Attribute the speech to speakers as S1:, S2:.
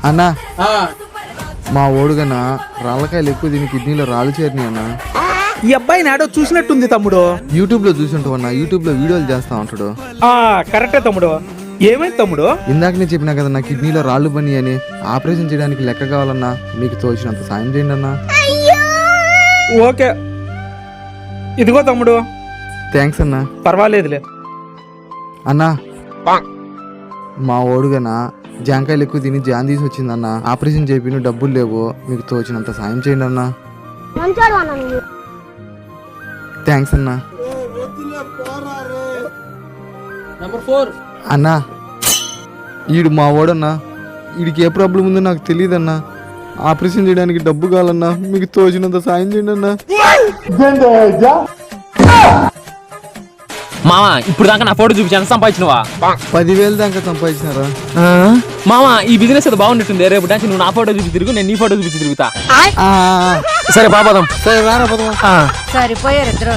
S1: అన్నా మా ఓడుగన్నా రాళ్ళకాయలు ఎక్కువ దీని కిడ్నీలో రాళ్ళు చేరినాయి అన్నా.
S2: ఈ అబ్బాయి నాడో చూసినట్టుంది తమ్ముడు.
S1: యూట్యూబ్ లో చూసుంటావు అన్న, యూట్యూబ్ లో వీడియోలు చేస్తా ఉంటాడు.
S2: కరెక్టే తమ్ముడు. ఏమైంది తమ్ముడు?
S1: ఇందాకనే చెప్పినా కదా నా కిడ్నీలో రాళ్ళు పని అని. ఆపరేషన్ చేయడానికి లెక్క కావాలన్నా, మీకు తోచినంత సాయం చేయండి అన్నా.
S2: ఓకే ఇదిగో తమ్ముడు.
S1: థ్యాంక్స్ అన్నా.
S2: పర్వాలేదులే
S1: అన్నా మా ఓడుగనా జాంకాయలు ఎక్కువ తిని జాన్ తీసి వచ్చిందన్న. ఆపరేషన్ చేపిన డబ్బులు లేవు, మీకు తోచినంత సాయం చేయండి అన్నా. థ్యాంక్స్ అన్నా. అన్నా ఈడు మా ఓడన్నా, వీడికి ఏ ప్రాబ్లం ఉందో నాకు తెలియదన్నా. ఆపరేషన్ చేయడానికి డబ్బు కావాలన్నా, మీకు తోచినంత సాయం చేయండి అన్నా.
S3: మామా ఇప్పుడు దాకా నా ఫోటో చూపించాను, సంపాదించినవా?
S1: 10,000 దాకా సంపాదించినారా?
S3: మామా ఈ బిజినెస్ అది బాగుంటుంది. రేపు డాన్స్ నువ్వు నా ఫోటో చూసి తిరుగు, నేను నీ ఫోటో చూపించి తిరుగుతా.
S1: ఆ,
S3: సరే బాబాదం.
S1: సరే రారా పదమా.
S4: సరిపోయారు ఇద్దరు.